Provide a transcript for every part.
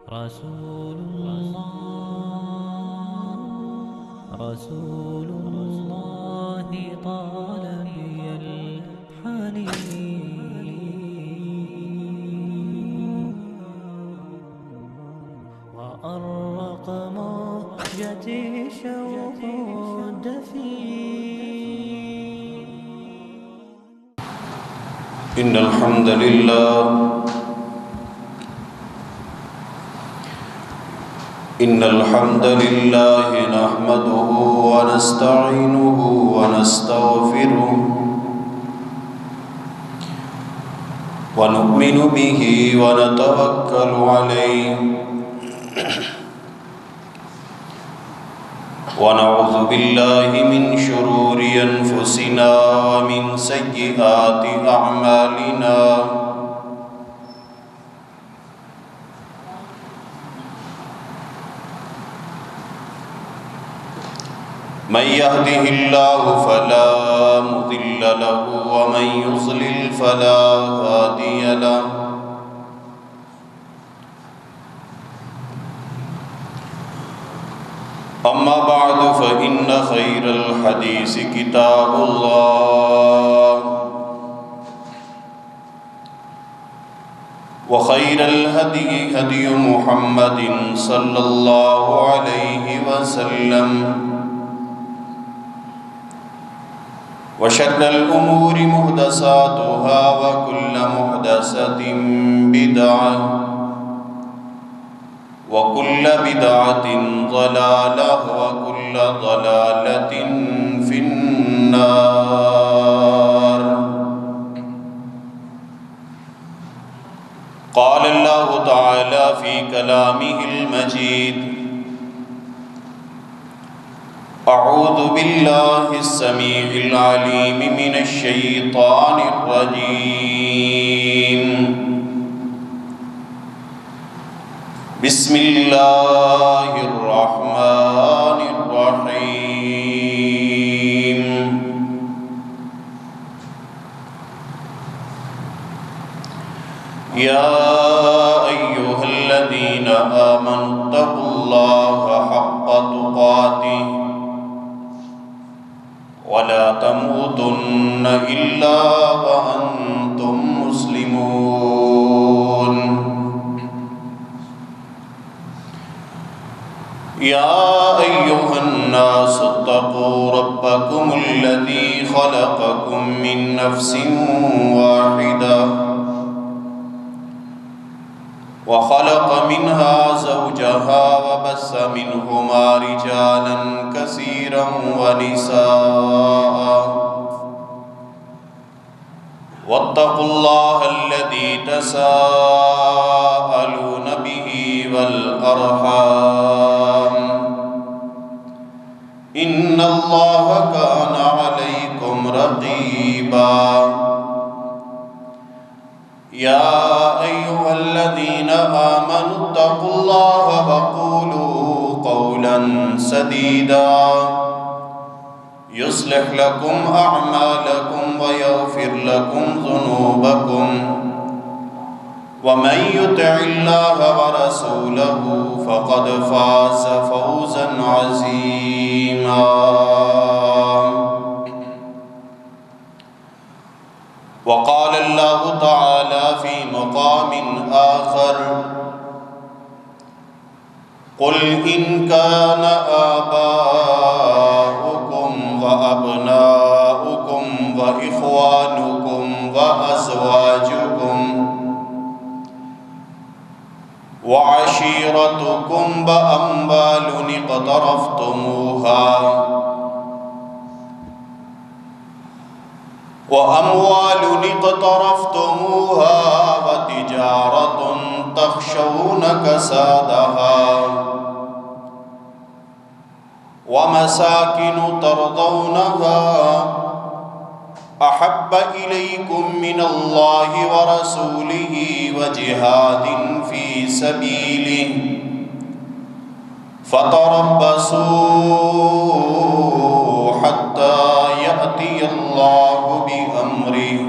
رسول الله طال بي الحنين وأرق موجتي شوق الدفين. إن الحمد لله نحمده ونستعينه ونستغفره ونؤمن به ونتوكل عليه ونعوذ بالله من شرور أنفسنا ومن سيئات أعمالنا من يهده الله فلا مضل له ومن يضلل فلا هادي له أما بعد فإن خير الحديث كتاب الله وخير الهدي هدي محمد صلى الله عليه وسلم وشر الأمور محدثاتها وكل محدثة بدعة وكل بدعة ضلالة وكل ضلالة في النار. قال الله تعالى في كلامه المجيد: أعوذ بالله السميع العليم من الشيطان الرجيم. بسم الله الرحمن الرحيم. يا أيها الذين آمنوا اتقوا الله حق تقاته ولا تموتن إلا وأنتم مسلمون. يا أيها الناس اتقوا ربكم الذي خلقكم من نفس واحدة وخلق منها زوجها وبث منهما رجالا كثيرا ونساء واتقوا الله الذي تساءلون به والأرحام إن الله كان عليكم رقيبا. يا أيها الذين آمنوا اتقوا الله وقولوا قولا سديدا يصلح لكم أعمالكم ويغفر لكم ذنوبكم ومن يطع الله ورسوله فقد فاز فوزا عظيما. وقال الله تعالى في مقام آخر: قل إن كان آباؤكم وأبناؤكم وإخوانكم وأزواجكم وعشيرتكم وأموال اقترفتموها وتجارة تخشون كسادها ومساكن ترضونها أحب إليكم من الله ورسوله وجهاد في سبيله فتربصوا حتى يأتي الله بأمره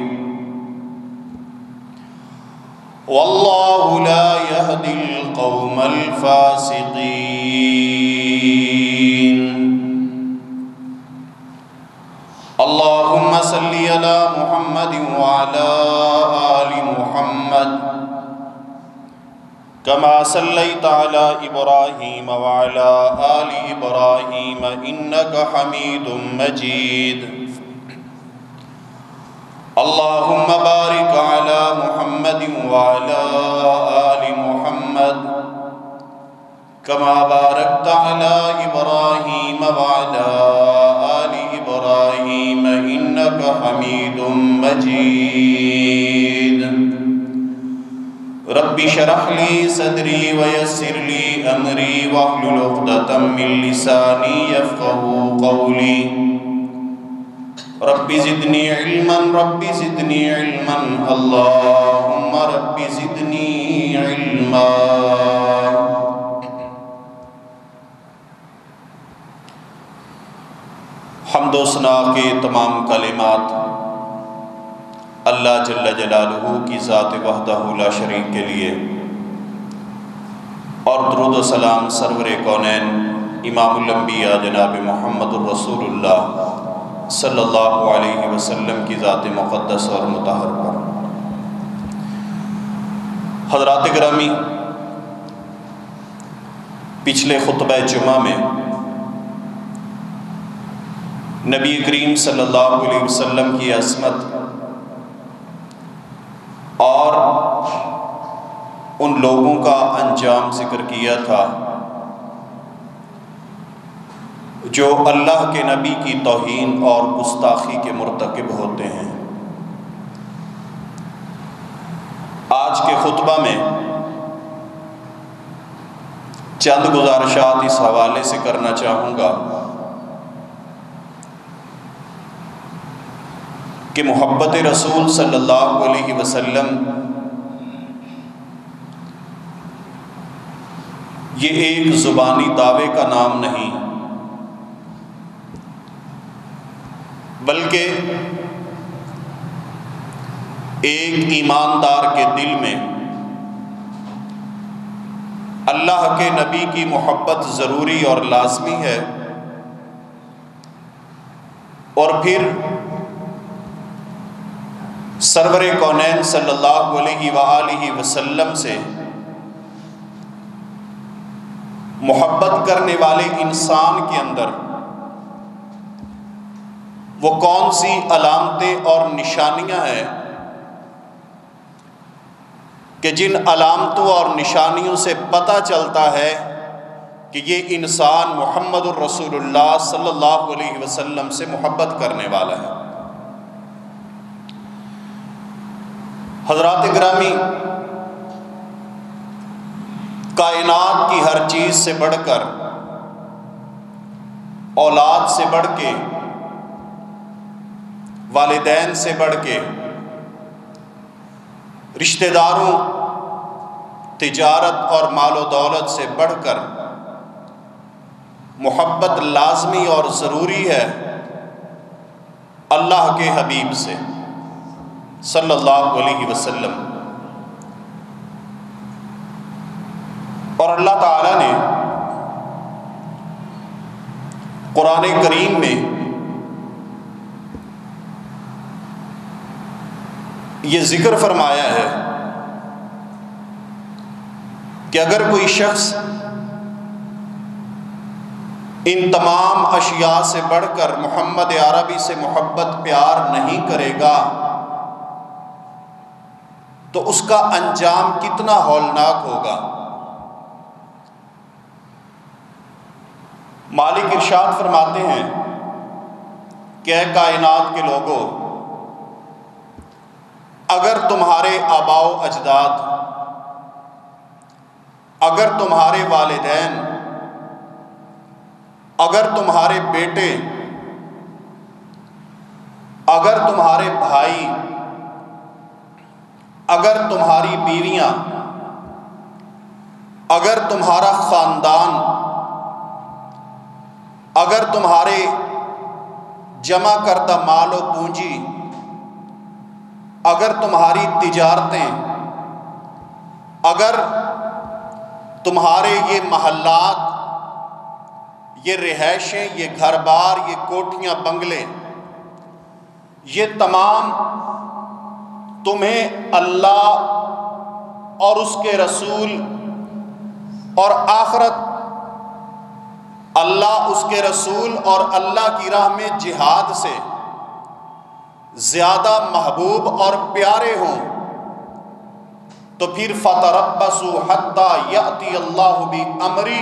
والله لا يهدي القوم الفاسقين اللهم صل على محمد وعلى آل محمد كما صليت على إبراهيم وعلى آل إبراهيم إنك حميد مجيد اللهم بارك على محمد وعلى آل محمد كما باركت على إبراهيم وعلى آل إبراهيم إنك حميد مجيد رب اشرح لي صدري ويسر لي أمري واحلل عقدة من لساني يفقهوا قولي رب زدني علما رب زدني علما اللهم رب زدني علما حمد و ثنا کے تمام کلمات اللہ جل جلالہ کی ذات وحدہ لا شریک کے لیے، اور درود و سلام سرور کونین امام الانبیاء جناب محمد الرسول اللہ صلی اللہ علیہ وسلم کی ذات مقدس اور مطہر پر۔ حضرات گرامی، پچھلے خطبہ جمعہ میں نبی کریم صلی اللہ علیہ وسلم کی عظمت اور ان لوگوں کا انجام ذکر کیا تھا جو اللہ کے نبی کی توہین اور گستاخی کے مرتکب ہوتے ہیں۔ آج کے خطبہ میں چند گزارشات اس حوالے سے کرنا چاہوں گا کہ محبت رسول صلی اللہ علیہ وسلم یہ ایک زبانی دعوے کا نام نہیں، بلکہ ایک ایماندار کے دل میں اللہ کے نبی کی محبت ضروری اور لازمی ہے، اور پھر سرور کونین صلی اللہ علیہ وآلہ وسلم سے محبت کرنے والے انسان کے اندر وہ کون سی علامتیں اور نشانیاں ہیں کہ جن علامتوں اور نشانیوں سے پتہ چلتا ہے کہ یہ انسان محمد الرسول اللہ صلی اللہ علیہ وسلم سے محبت کرنے والا ہے۔ حضرات گرامی، کائنات کی ہر چیز سے بڑھ کر، اولاد سے بڑھ کے، والدین سے بڑھ کے، رشتہ داروں، تجارت اور مال و دولت سے بڑھ کر محبت لازمی اور ضروری ہے اللہ کے حبیب سے صلی اللہ علیہ وسلم۔ اور اللہ تعالیٰ نے قرآن کریم میں یہ ذکر فرمایا ہے کہ اگر کوئی شخص ان تمام اشیاء سے بڑھ کر محمد عربی سے محبت پیار نہیں کرے گا تو اس کا انجام کتنا ہولناک ہوگا۔ مالک ارشاد فرماتے ہیں کہ اے کائنات کے لوگوں، اگر تمہارے آباء و اجداد، اگر تمہارے والدین، اگر تمہارے بیٹے، اگر تمہارے بھائی، اگر تمہاری بیویاں، اگر تمہارا خاندان، اگر تمہارے جمع کردہ مال و پونجی، اگر تمہاری تجارتیں، اگر تمہارے یہ محلات، یہ رہائشیں، یہ گھر بار، یہ کوٹھیاں، بنگلے، یہ تمام تمہیں اللہ اور اس کے رسول اور آخرت، اللہ، اس کے رسول اور اللہ کی راہ میں جہاد سے زیادہ محبوب اور پیارے ہوں، تو پھر فَتَرَبَّصُوا حَتَّى يَأْتِيَ اللَّهُ بِأَمْرِهِ،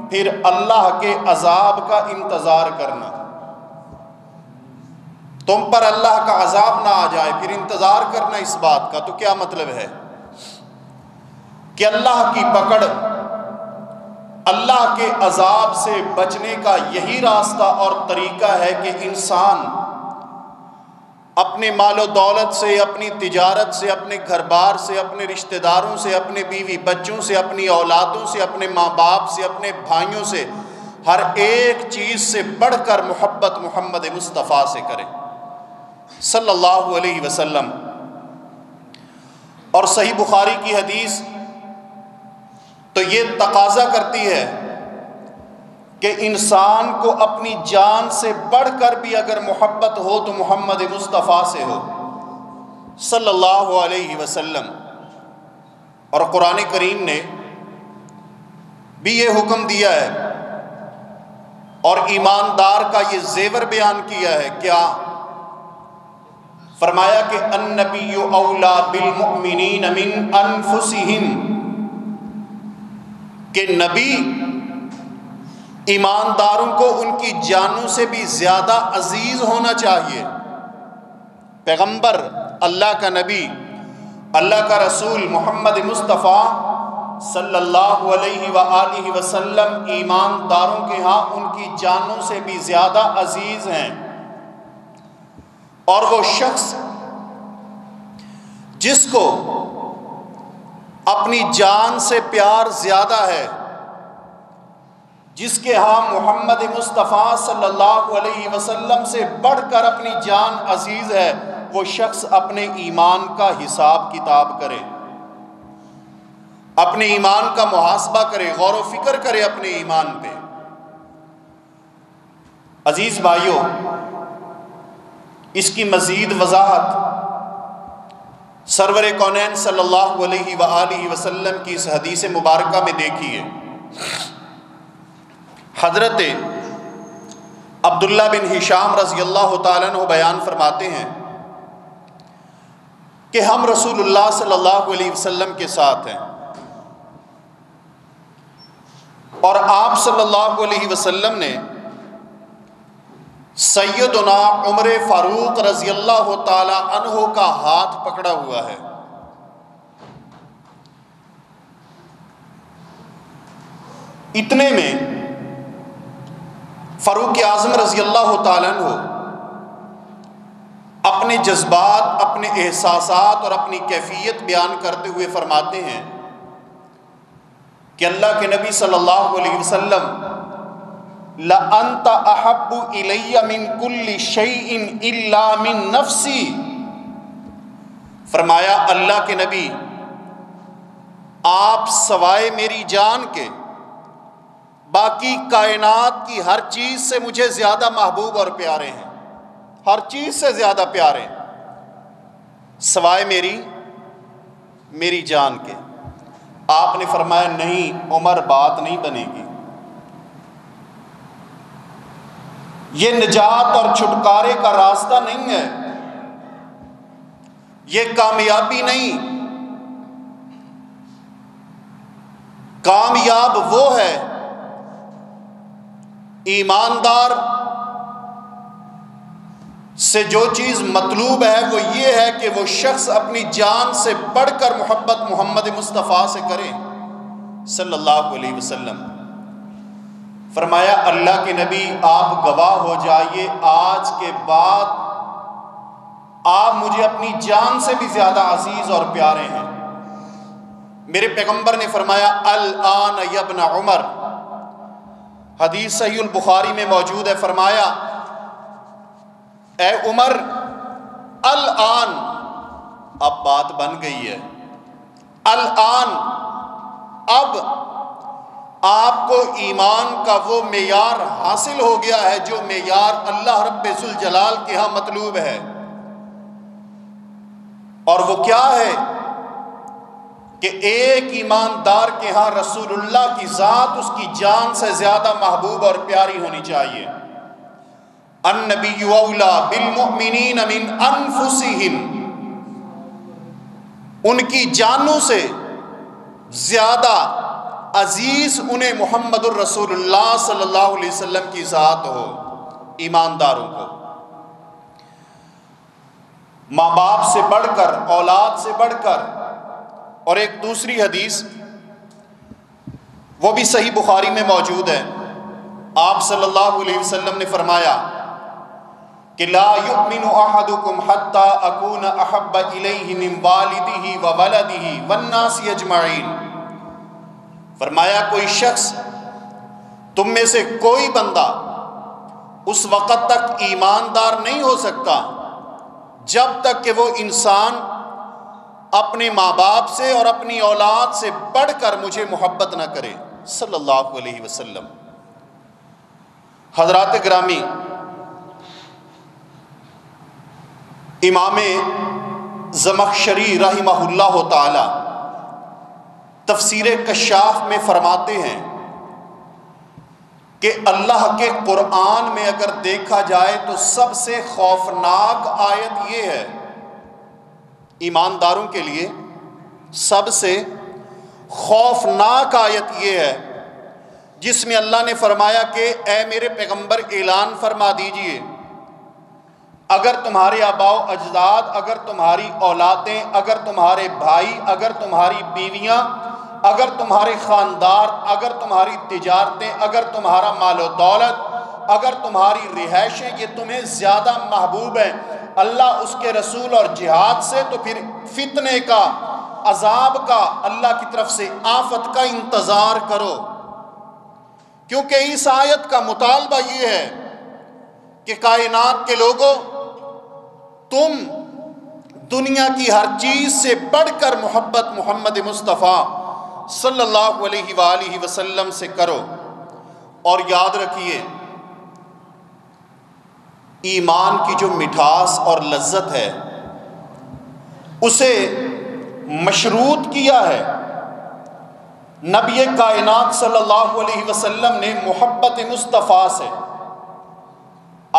پھر اللہ کے عذاب کا انتظار کرنا۔ تم پر اللہ کا عذاب نہ آ جائے پھر انتظار کرنا اس بات کا، تو کیا مطلب ہے کہ اللہ کی پکڑ، اللہ کے عذاب سے بچنے کا یہی راستہ اور طریقہ ہے کہ انسان اپنے مال و دولت سے، اپنی تجارت سے، اپنے گھر بار سے، اپنے رشتہ داروں سے، اپنے بیوی بچوں سے، اپنی اولادوں سے، اپنے ماں باپ سے، اپنے بھائیوں سے، ہر ایک چیز سے بڑھ کر محبت محمد مصطفیٰ سے کرے صلی اللہ علیہ وسلم۔ اور صحیح بخاری کی حدیث تو یہ تقاضا کرتی ہے کہ انسان کو اپنی جان سے بڑھ کر بھی اگر محبت ہو تو محمد مصطفیٰ سے ہو صلی اللہ علیہ وسلم۔ اور قرآن کریم نے بھی یہ حکم دیا ہے اور ایماندار کا یہ زیور بیان کیا ہے، کیا فرمایا کہ النبی اولا بالمؤمنین من انفسہم، کہ نبی ایمانداروں کو ان کی جانوں سے بھی زیادہ عزیز ہونا چاہیے۔ پیغمبر، اللہ کا نبی، اللہ کا رسول محمد مصطفیٰ صلی اللہ علیہ وآلہ وسلم ایمانداروں کے ہاں ان کی جانوں سے بھی زیادہ عزیز ہیں۔ اور وہ شخص جس کو اپنی جان سے پیار زیادہ ہے، جس کے ہاں محمد مصطفیٰ صلی اللہ علیہ وسلم سے بڑھ کر اپنی جان عزیز ہے، وہ شخص اپنے ایمان کا حساب کتاب کرے، اپنے ایمان کا محاسبہ کرے، غور و فکر کرے اپنے ایمان پہ۔ عزیز بھائیوں، اس کی مزید وضاحت سرور کونین صلی اللہ علیہ وآلہ وسلم کی اس حدیث مبارکہ میں دیکھیے۔ حضرت عبداللہ بن ہشام رضی اللہ تعالیٰ عنہ بیان فرماتے ہیں کہ ہم رسول اللہ صلی اللہ علیہ وسلم کے ساتھ ہیں، اور آپ صلی اللہ علیہ وسلم نے سیدنا عمر فاروق رضی اللہ تعالی عنہ کا ہاتھ پکڑا ہوا ہے۔ اتنے میں فاروق اعظم رضی اللہ تعالی عنہ اپنے جذبات، اپنے احساسات اور اپنی کیفیت بیان کرتے ہوئے فرماتے ہیں کہ اللہ کے نبی صلی اللہ علیہ وسلم لَأَنْتَ أَحَبُّ إِلَيَّ مِنْ كُلِّ شَيْءٍ إِلَّا مِنْ نَفْسِي، فرمایا اللہ کے نبی آپ سوائے میری جان کے باقی کائنات کی ہر چیز سے مجھے زیادہ محبوب اور پیارے ہیں، ہر چیز سے زیادہ پیارے ہیں سوائے میری جان کے۔ آپ نے فرمایا نہیں عمر، بات نہیں بنے گی، یہ نجات اور چھٹکارے کا راستہ نہیں ہے، یہ کامیابی نہیں۔ کامیاب وہ ہے، ایماندار سے جو چیز مطلوب ہے وہ یہ ہے کہ وہ شخص اپنی جان سے بڑھ کر محبت محمد مصطفیٰ سے کرے صلی اللہ علیہ وسلم۔ فرمایا اللہ کے نبی آپ گواہ ہو جائیے آج کے بعد آپ مجھے اپنی جان سے بھی زیادہ عزیز اور پیارے ہیں۔ میرے پیغمبر نے فرمایا الآن یا ابن عمر، حدیث صحیح البخاری میں موجود ہے، فرمایا اے عمر الآن، اب بات بن گئی ہے، الآن اب آپ کو ایمان کا وہ معیار حاصل ہو گیا ہے جو معیار اللہ رب ذوالجلال کے ہاں مطلوب ہے، اور وہ کیا ہے کہ ایک ایماندار کے ہاں رسول اللہ کی ذات اس کی جان سے زیادہ محبوب اور پیاری ہونی چاہیے۔ النبی اولیٰ بالمؤمنین من انفسہم، ان کی جانوں سے زیادہ عزیز انہیں محمد الرسول اللہ صلی اللہ علیہ وسلم کی ذات ہو۔ ایمانداروں کو ماں باپ سے بڑھ کر، اولاد سے بڑھ کر۔ اور ایک دوسری حدیث وہ بھی صحیح بخاری میں موجود ہے، آپ صلی اللہ علیہ وسلم نے فرمایا کہ لا یؤمن احدکم حتی اکون احب الیہ من والدہ وولدہ والناس اجمعین۔ فرمایا کوئی شخص تم میں سے کوئی بندہ اس وقت تک ایماندار نہیں ہو سکتا جب تک کہ وہ انسان اپنے ماں باپ سے اور اپنی اولاد سے بڑھ کر مجھے محبت نہ کرے، صلی اللہ علیہ وسلم۔ حضرات گرامی، امام زمخشری رحمہ اللہ تعالی تفسیر کشاف میں فرماتے ہیں کہ اللہ کے قرآن میں اگر دیکھا جائے تو سب سے خوفناک آیت یہ ہے، ایمانداروں کے لیے سب سے خوفناک آیت یہ ہے جس میں اللہ نے فرمایا کہ اے میرے پیغمبر اعلان فرما دیجئے، اگر تمہارے آباء و اجداد، اگر تمہاری اولادیں، اگر تمہارے بھائی، اگر تمہاری بیویاں، اگر تمہارے خاندار، اگر تمہاری تجارتیں، اگر تمہارا مال و دولت، اگر تمہاری رہائشیں یہ تمہیں زیادہ محبوب ہیں اللہ اس کے رسول اور جہاد سے، تو پھر فتنے کا، عذاب کا، اللہ کی طرف سے آفت کا انتظار کرو۔ کیونکہ اس آیت کا مطالبہ یہ ہے کہ کائنات کے لوگوں، تم دنیا کی ہر چیز سے بڑھ کر محبت محمد مصطفیٰ صلی اللہ علیہ وآلہ وسلم سے کرو، اور یاد رکھیے ایمان کی جو مٹھاس اور لذت ہے اسے مشروط کیا ہے نبی کائنات صلی اللہ علیہ وسلم نے محبت مصطفیٰ سے۔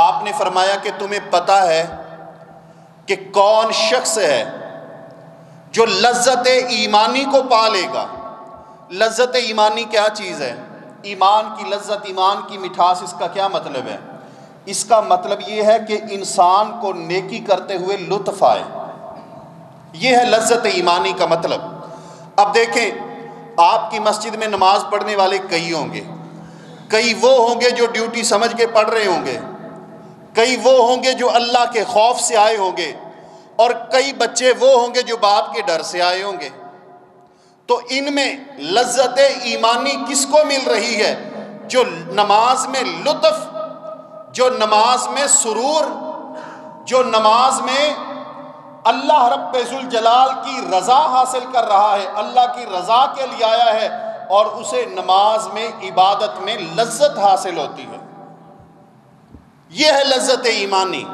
آپ نے فرمایا کہ تمہیں پتہ ہے کہ کون شخص ہے جو لذت ایمانی کو پا لے گا۔ لذت ایمانی کیا چیز ہے؟ ایمان کی لذت، ایمان کی مٹھاس، اس کا کیا مطلب ہے؟ اس کا مطلب یہ ہے کہ انسان کو نیکی کرتے ہوئے لطف آئے، یہ ہے لذت ایمانی کا مطلب۔ اب دیکھیں، آپ کی مسجد میں نماز پڑھنے والے کئی ہوں گے، کئی وہ ہوں گے جو ڈیوٹی سمجھ کے پڑھ رہے ہوں گے، کئی وہ ہوں گے جو اللہ کے خوف سے آئے ہوں گے، اور کئی بچے وہ ہوں گے جو باپ کے ڈر سے آئے ہوں گے۔ تو ان میں لذت ایمانی کس کو مل رہی ہے؟ جو نماز میں لطف، جو نماز میں سرور، جو نماز میں اللہ رب ذوالجلال کی رضا حاصل کر رہا ہے، اللہ کی رضا کے لیے آیا ہے، اور اسے نماز میں، عبادت میں لذت حاصل ہوتی ہے۔ یہ ہے لذت ایمانی،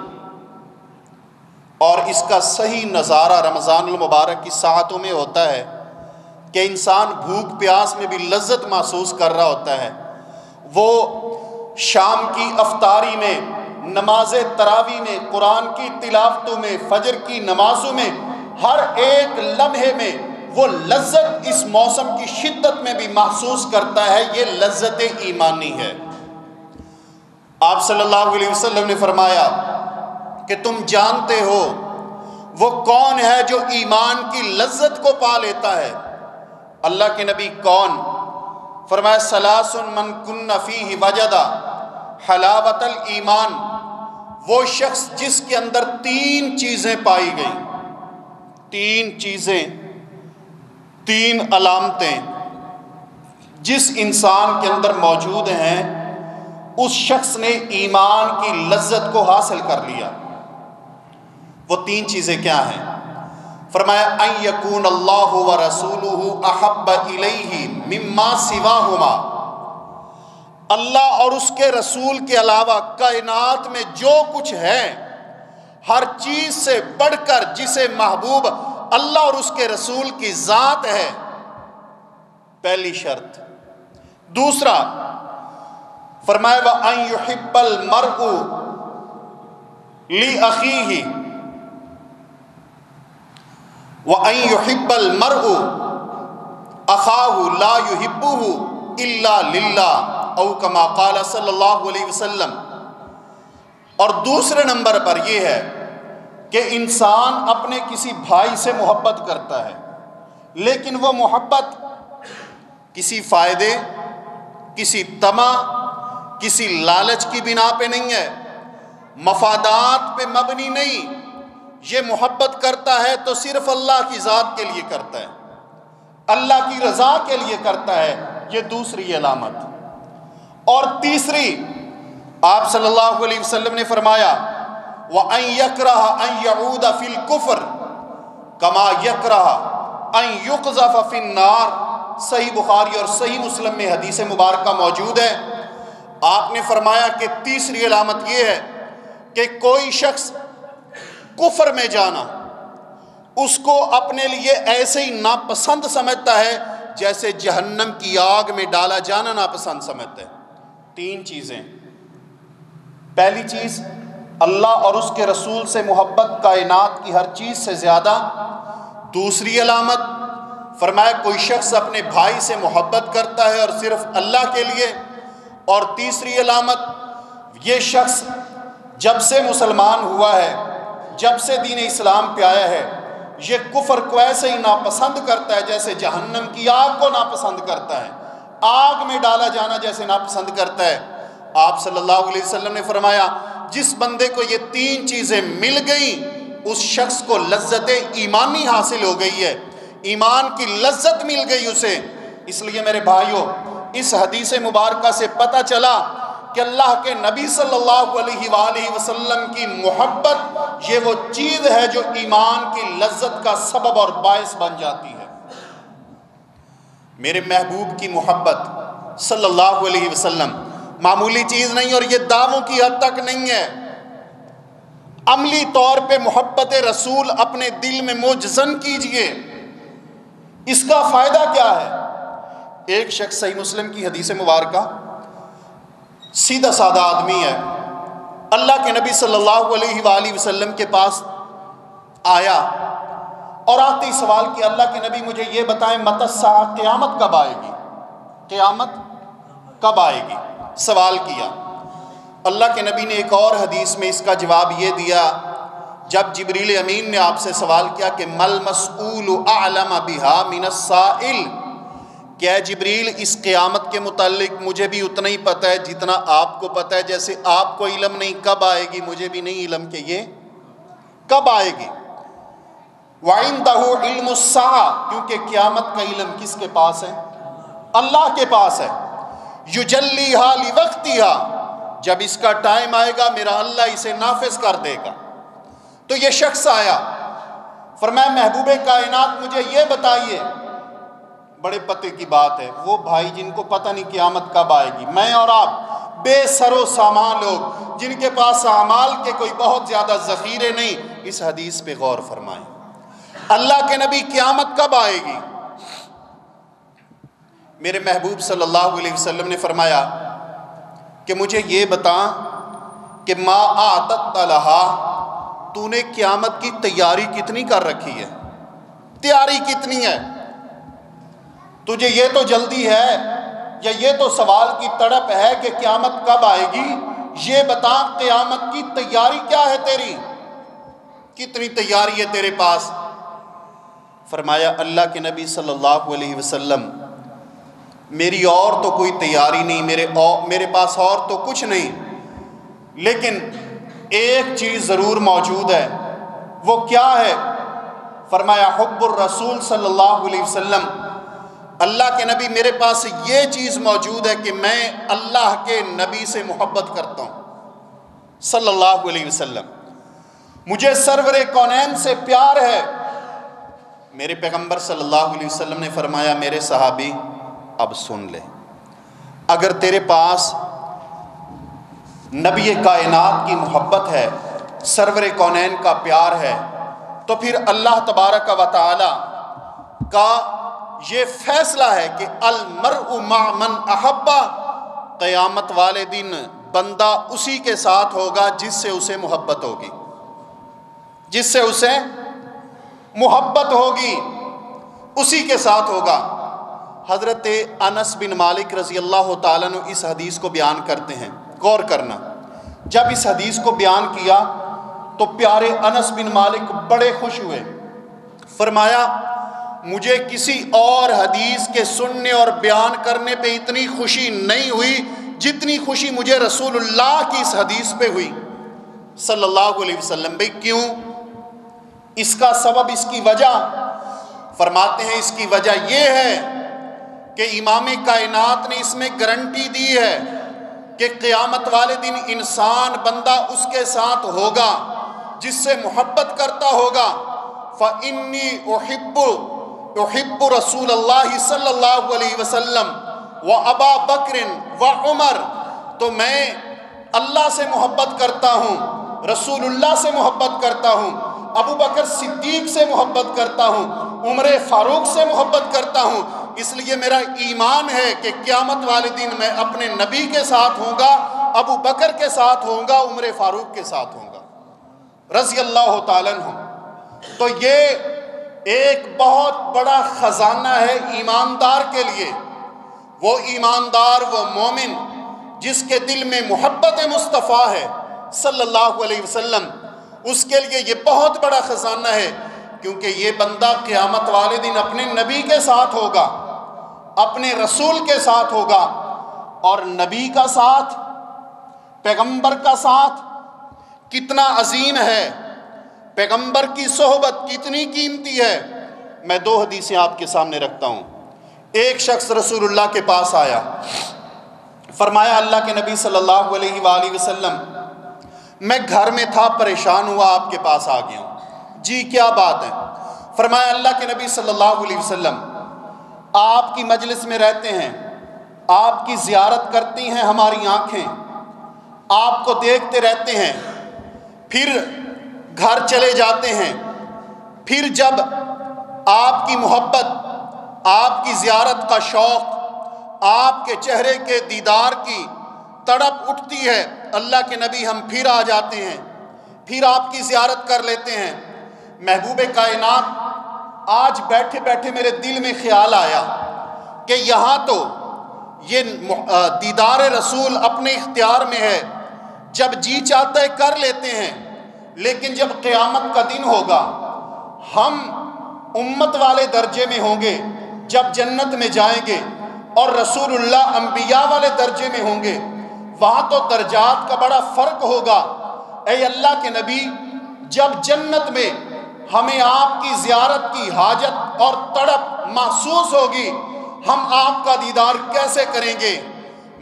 اور اس کا صحیح نظارہ رمضان المبارک کی ساعتوں میں ہوتا ہے کہ انسان بھوک پیاس میں بھی لذت محسوس کر رہا ہوتا ہے۔ وہ شام کی افطاری میں، نماز تراویح میں، قرآن کی تلاوتوں میں، فجر کی نمازوں میں، ہر ایک لمحے میں وہ لذت اس موسم کی شدت میں بھی محسوس کرتا ہے۔ یہ لذت ایمانی ہے۔ آپ صلی اللہ علیہ وسلم نے فرمایا کہ تم جانتے ہو وہ کون ہے جو ایمان کی لذت کو پا لیتا ہے؟ اللہ کے نبی کون؟ فرمایا ثلاث من کن فیہ وجد حلاوت الایمان، وہ شخص جس کے اندر تین چیزیں پائی گئیں، تین چیزیں، تین علامتیں جس انسان کے اندر موجود ہیں، اس شخص نے ایمان کی لذت کو حاصل کر لیا۔ وہ تین چیزیں کیا ہیں؟ فرمایا ان یکون اللہ ورسولہ احب الیہ مما سواہما، اللہ اور اس کے رسول کے علاوہ کائنات میں جو کچھ ہے ہر چیز سے بڑھ کر جسے محبوب اللہ اور اس کے رسول کی ذات ہے، پہلی شرط۔ دوسرا فرمایا وَأَن يُحِبَّ الْمَرْءُ لِأَخِيهِ وَأَن يُحِبَّ الْمَرْءُ أَخَاهُ لَا يُحِبُّهُ إِلَّا لِلَّهِ او کما قال صلی اللہ علیہ وسلم۔ اور دوسرے نمبر پر یہ ہے کہ انسان اپنے کسی بھائی سے محبت کرتا ہے، لیکن وہ محبت کسی فائدے، کسی طمع، کسی لالچ کی بنا پہ نہیں ہے، مفادات پہ مبنی نہیں۔ یہ محبت کرتا ہے تو صرف اللہ کی ذات کے لیے کرتا ہے، اللہ کی رضا کے لیے کرتا ہے، یہ دوسری علامت۔ اور تیسری، آپ صلی اللہ علیہ وسلم نے فرمایا وَأَن يَكْرَهَ أَن يَعُودَ فِي الْكُفْرِ كَمَا يَكْرَهَ أَن يُقْذَفَ فِي النَّارِ۔ صحیح بخاری اور صحیح مسلم میں حدیث مبارکہ موجود ہے۔ آپ نے فرمایا کہ تیسری علامت یہ ہے کہ کوئی شخص کفر میں جانا اس کو اپنے لیے ایسے ہی ناپسند سمجھتا ہے جیسے جہنم کی آگ میں ڈالا جانا ناپسند سمجھتا ہے۔ تین چیزیں، پہلی چیز اللہ اور اس کے رسول سے محبت کائنات کی ہر چیز سے زیادہ۔ دوسری علامت فرمایا کوئی شخص اپنے بھائی سے محبت کرتا ہے اور صرف اللہ کے لیے۔ اور تیسری علامت یہ شخص جب سے مسلمان ہوا ہے، جب سے دین اسلام پہ آیا ہے، یہ کفر کو ایسے ہی ناپسند کرتا ہے جیسے جہنم کی آگ کو ناپسند کرتا ہے، آگ میں ڈالا جانا جیسے ناپسند کرتا ہے۔ آپ صلی اللہ علیہ وسلم نے فرمایا جس بندے کو یہ تین چیزیں مل گئیں اس شخص کو لذت ایمانی حاصل ہو گئی ہے، ایمان کی لذت مل گئی اسے۔ اس لیے میرے بھائیوں، اس حدیث مبارکہ سے پتہ چلا کہ اللہ کے نبی صلی اللہ علیہ وآلہ وسلم کی محبت یہ وہ چیز ہے جو ایمان کی لذت کا سبب اور باعث بن جاتی ہے۔ میرے محبوب کی محبت صلی اللہ علیہ وسلم معمولی چیز نہیں، اور یہ دعووں کی حد تک نہیں ہے۔ عملی طور پہ محبت رسول اپنے دل میں مجزن کیجئے۔ اس کا فائدہ کیا ہے؟ ایک شخص، صحیح مسلم کی حدیث مبارکہ، سیدھا سادہ آدمی ہے، اللہ کے نبی صلی اللہ علیہ وآلہ وسلم کے پاس آیا اور آتے ہی سوال کیا اللہ کے نبی مجھے یہ بتائیں متی الساعہ، قیامت کب آئے گی؟ قیامت کب آئے گی؟ سوال کیا۔ اللہ کے نبی نے ایک اور حدیث میں اس کا جواب یہ دیا، جب جبریل امین نے آپ سے سوال کیا کہ مل مسئول اعلم بہا من السائل، کیا جبریل اس قیامت کے متعلق مجھے بھی اتنا ہی پتہ ہے جتنا آپ کو پتہ ہے، جیسے آپ کو علم نہیں کب آئے گی مجھے بھی نہیں علم کہ یہ کب آئے گی۔ وَعِندَهُ عِلْمُ السَّاعَةِ، کیونکہ قیامت کا علم کس کے پاس ہے؟ اللہ کے پاس ہے۔ يُجَلِّيهَا لِوَقْتِهَا، جب اس کا ٹائم آئے گا میرا اللہ اسے نافذ کر دے گا۔ تو یہ شخص آیا، فرمایا محبوب کائنات مجھے یہ بتائیے، بڑے پتے کی بات ہے، وہ بھائی جن کو پتہ نہیں قیامت کب آئے گی، میں اور آپ بے سر و سامان لوگ جن کے پاس اعمال کے کوئی بہت زیادہ ذخیرے نہیں، اس حدیث پہ غور فرمائیں۔ اللہ کے نبی قیامت کب آئے گی؟ میرے محبوب صلی اللہ علیہ وسلم نے فرمایا کہ مجھے یہ بتا کہ ما اعددت لہا، تو نے قیامت کی تیاری کتنی کر رکھی ہے؟ تیاری کتنی ہے؟ تجھے یہ تو جلدی ہے یا یہ تو سوال کی تڑپ ہے کہ قیامت کب آئے گی، یہ بتا قیامت کی تیاری کیا ہے تیری، کتنی تیاری ہے تیرے پاس؟ فرمایا اللہ کے نبی صلی اللہ علیہ وسلم میری اور تو کوئی تیاری نہیں، میرے پاس اور تو کچھ نہیں، لیکن ایک چیز ضرور موجود ہے، وہ کیا ہے؟ فرمایا حب الرسول صلی اللہ علیہ وسلم، اللہ کے نبی میرے پاس یہ چیز موجود ہے کہ میں اللہ کے نبی سے محبت کرتا ہوں صلی اللہ علیہ وسلم، مجھے سرور کونین سے پیار ہے۔ میرے پیغمبر صلی اللہ علیہ وسلم نے فرمایا میرے صحابی اب سن لے، اگر تیرے پاس نبی کائنات کی محبت ہے، سرور کونین کا پیار ہے، تو پھر اللہ تبارک و تعالی کا یہ فیصلہ ہے کہ المرء مع من احبا، قیامت والے دن بندہ اسی کے ساتھ ہوگا جس سے اسے محبت ہوگی، جس سے اسے محبت ہوگی اسی کے ساتھ ہوگا۔ حضرت انس بن مالک رضی اللہ تعالیٰ عنہ اس حدیث کو بیان کرتے ہیں، غور کرنا۔ جب اس حدیث کو بیان کیا تو پیارے انس بن مالک بڑے خوش ہوئے، فرمایا مجھے کسی اور حدیث کے سننے اور بیان کرنے پہ اتنی خوشی نہیں ہوئی جتنی خوشی مجھے رسول اللہ کی اس حدیث پہ ہوئی صلی اللہ علیہ وسلم۔ بھئی کیوں؟ اس کا سبب، اس کی وجہ فرماتے ہیں اس کی وجہ یہ ہے کہ امام کائنات نے اس میں گارنٹی دی ہے کہ قیامت والے دن انسان بندہ اس کے ساتھ ہوگا جس سے محبت کرتا ہوگا۔ فَإِنِّي أُحِبُّ رسول اللہ صلی اللہ علیہ وسلم وَأَبَا بَكْرٍ وَعُمَرٍ، تو میں اللہ سے محبت کرتا ہوں، رسول اللہ سے محبت کرتا ہوں، ابو بکر صدیق سے محبت کرتا ہوں، عمر فاروق سے محبت کرتا ہوں، اس لیے میرا ایمان ہے کہ قیامت والے دن میں اپنے نبی کے ساتھ ہوں گا، ابو بکر کے ساتھ ہوں گا، عمر فاروق کے ساتھ ہوں گا رضی اللہ تعالیٰ عنہ۔ تو یہ ایک بہت بڑا خزانہ ہے ایماندار کے لیے۔ وہ ایماندار، وہ مومن جس کے دل میں محبت مصطفیٰ ہے صلی اللہ علیہ وسلم، اس کے لیے یہ بہت بڑا خزانہ ہے، کیونکہ یہ بندہ قیامت والے دن اپنے نبی کے ساتھ ہوگا، اپنے رسول کے ساتھ ہوگا۔ اور نبی کا ساتھ، پیغمبر کا ساتھ کتنا عظیم ہے، پیغمبر کی صحبت کتنی قیمتی ہے۔ میں دو حدیثیں آپ کے سامنے رکھتا ہوں۔ ایک شخص رسول اللہ کے پاس آیا، فرمایا اللہ کے نبی صلی اللہ علیہ وآلہ وسلم میں گھر میں تھا، پریشان ہوا، آپ کے پاس آ گیا ہوں۔ جی کیا بات ہے؟ فرمایا اللہ کے نبی صلی اللہ علیہ وسلم آپ کی مجلس میں رہتے ہیں، آپ کی زیارت کرتی ہیں ہماری آنکھیں، آپ کو دیکھتے رہتے ہیں، پھر گھر چلے جاتے ہیں، پھر جب آپ کی محبت، آپ کی زیارت کا شوق، آپ کے چہرے کے دیدار کی تڑپ اٹھتی ہے، اللہ کے نبی ہم پھر آ جاتے ہیں، پھر آپ کی زیارت کر لیتے ہیں۔ محبوب کائنات آج بیٹھے بیٹھے میرے دل میں خیال آیا کہ یہاں تو یہ دیدار رسول اپنے اختیار میں ہے، جب جی چاہتا ہے کر لیتے ہیں، لیکن جب قیامت کا دن ہوگا، ہم امت والے درجے میں ہوں گے، جب جنت میں جائیں گے، اور رسول اللہ انبیاء والے درجے میں ہوں گے، وہاں تو درجات کا بڑا فرق ہوگا۔ اے اللہ کے نبی، جب جنت میں ہمیں آپ کی زیارت کی حاجت اور تڑپ محسوس ہوگی، ہم آپ کا دیدار کیسے کریں گے؟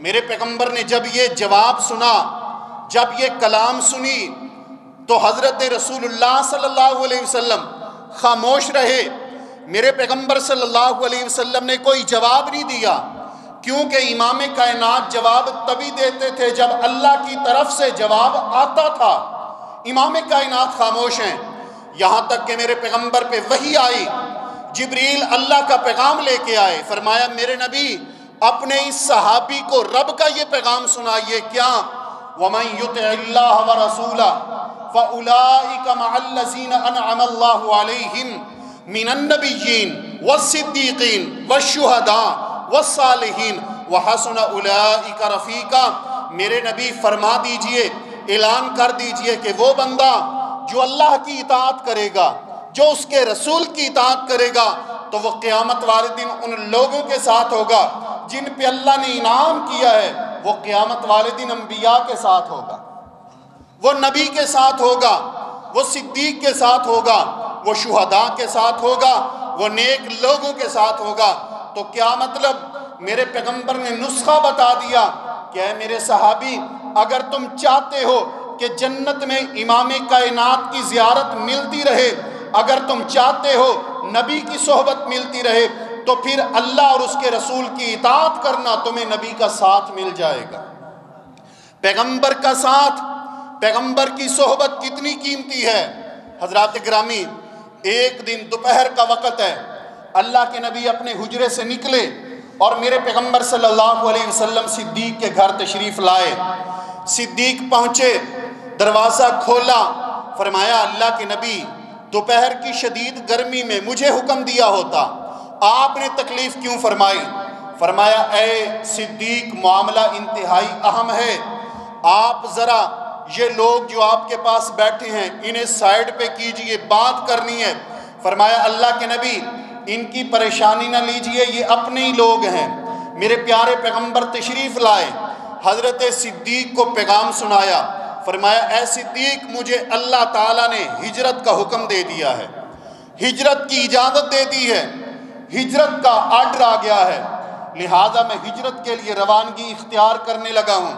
میرے پیغمبر نے جب یہ جواب سنا، جب یہ کلام سنی، تو حضرت رسول اللہ صلی اللہ علیہ وسلم خاموش رہے۔ میرے پیغمبر صلی اللہ علیہ وسلم نے کوئی جواب نہیں دیا، کیونکہ امام کائنات جواب تبھی دیتے تھے جب اللہ کی طرف سے جواب آتا تھا۔ امام کائنات خاموش ہیں، یہاں تک کہ میرے پیغمبر پہ وحی آئی، جبریل اللہ کا پیغام لے کے آئے، فرمایا میرے نبی اپنے اس صحابی کو رب کا یہ پیغام سنائیے۔ کیا؟ وَمَن يُطِعِ اللَّهَ وَرَسُولَهُ فَأُولَئِكَ مَعَ الَّذِينَ أَنْعَمَ اللَّهُ عَلَيْهِمْ مِنَ النَّبِيِّينَ وَالصِّدِّيقِينَ وَالشُّهَدَاءِ وَالصَّالِحِينَ وَحَسُنَ أُولَئِكَ رَفِيقًا۔ میرے نبی فرما دیجئے، اعلان کر دیجئے کہ وہ بندہ جو اللہ کی اطاعت کرے گا، جو اس کے رسول کی اطاعت کرے گا، تو وہ قیامت والے دن ان لوگوں کے ساتھ ہوگا جن پہ اللہ نے انعام کیا ہے۔ وہ قیامت والے دن انبیاء کے ساتھ ہوگا، وہ نبی کے ساتھ ہوگا، وہ صدیق کے ساتھ ہوگا، وہ شہداء کے ساتھ ہوگا، وہ نیک لوگوں کے ساتھ ہوگا۔ تو کیا مطلب؟ میرے پیغمبر نے نسخہ بتا دیا کہ اے میرے صحابی، اگر تم چاہتے ہو کہ جنت میں امام کائنات کی زیارت ملتی رہے، اگر تم چاہتے ہو نبی کی صحبت ملتی رہے، تو پھر اللہ اور اس کے رسول کی اطاعت کرنا، تمہیں نبی کا ساتھ مل جائے گا۔ پیغمبر کا ساتھ، پیغمبر کی صحبت کتنی قیمتی ہے حضرات گرامی۔ ایک دن دوپہر کا وقت ہے، اللہ کے نبی اپنے حجرے سے نکلے اور میرے پیغمبر صلی اللہ علیہ وسلم صدیق کے گھر تشریف لائے۔ صدیق پہنچے، دروازہ کھولا، فرمایا اللہ کے نبی دوپہر کی شدید گرمی میں مجھے حکم دیا ہوتا، آپ نے تکلیف کیوں فرمائی؟ فرمایا اے صدیق معاملہ انتہائی اہم ہے، آپ ذرا یہ لوگ جو آپ کے پاس بیٹھے ہیں انہیں سائیڈ پہ کیجئے، بات کرنی ہے۔ فرمایا اللہ کے نبی ان کی پریشانی نہ لیجئے، یہ اپنے ہی لوگ ہیں۔ میرے پیارے پیغمبر تشریف لائے، حضرت صدیق کو پیغام سنایا، فرمایا اے صدیق مجھے اللہ تعالیٰ نے ہجرت کا حکم دے دیا ہے، ہجرت کی اجازت دے دی ہے، ہجرت کا آرڈر آ گیا ہے، لہذا میں ہجرت کے لیے روانگی اختیار کرنے لگا ہوں۔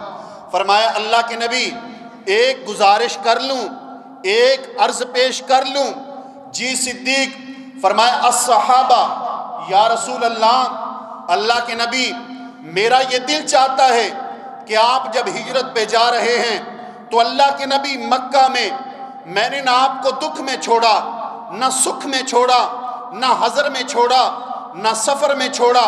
فرمایا اللہ کے نبی ایک گزارش کر لوں، ایک عرض پیش کر لوں؟ جی صدیق۔ فرمایا الصحابہ، یا رسول اللہ کے نبی میرا یہ دل چاہتا ہے کہ آپ جب ہجرت پہ جا رہے ہیں تو اللہ کے نبی مکہ میں نے نہ آپ کو دکھ میں چھوڑا، نہ سکھ میں چھوڑا، نہ حضر میں چھوڑا، نہ سفر میں چھوڑا،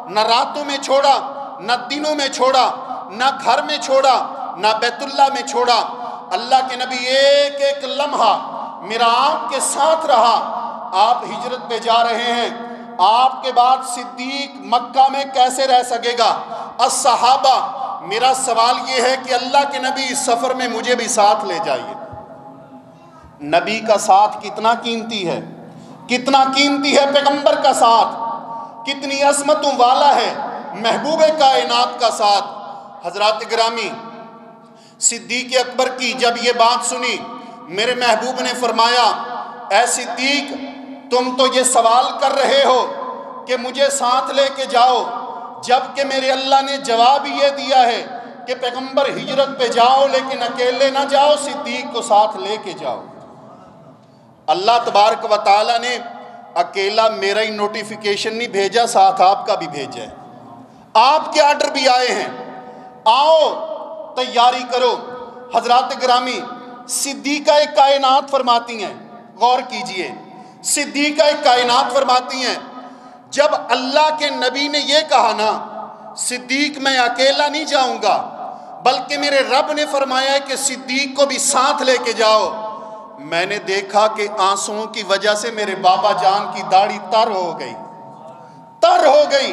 نہ راتوں میں چھوڑا، نہ دنوں میں چھوڑا، نہ گھر میں چھوڑا، نہ بیت اللہ میں چھوڑا۔ اللہ کے نبی ایک ایک لمحہ میرا آپ کے ساتھ رہا۔ آپ ہجرت پہ جا رہے ہیں، آپ کے بعد صدیق مکہ میں کیسے رہ سکے گا؟ الصحابہ، میرا سوال یہ ہے کہ اللہ کے نبی اس سفر میں مجھے بھی ساتھ لے جائیے۔ نبی کا ساتھ کتنا قیمتی ہے، کتنا قیمتی ہے پیغمبر کا ساتھ، کتنی عظمتوں والا ہے محبوب کائنات کا ساتھ۔ حضرات گرامی صدیق اکبر کی جب یہ بات سنی، میرے محبوب نے فرمایا اے صدیق تم تو یہ سوال کر رہے ہو کہ مجھے ساتھ لے کے جاؤ، جبکہ میرے اللہ نے جواب یہ دیا ہے کہ پیغمبر ہجرت پہ جاؤ لیکن اکیلے نہ جاؤ، صدیق کو ساتھ لے کے جاؤ۔ اللہ تبارک و تعالیٰ نے اکیلا میرا ہی نوٹیفیکیشن نہیں بھیجا، ساتھ آپ کا بھی بھیجا ہے، آپ کے آرڈر بھی آئے ہیں، آؤ تیاری کرو۔ حضرات گرامی صدیقہ کائنات فرماتی ہیں، غور کیجئے، صدیقہ کائنات فرماتی ہیں جب اللہ کے نبی نے یہ کہا نا صدیق میں اکیلا نہیں جاؤں گا، بلکہ میرے رب نے فرمایا ہے کہ صدیق کو بھی ساتھ لے کے جاؤ، میں نے دیکھا کہ آنسوؤں کی وجہ سے میرے بابا جان کی داڑھی تر ہو گئی۔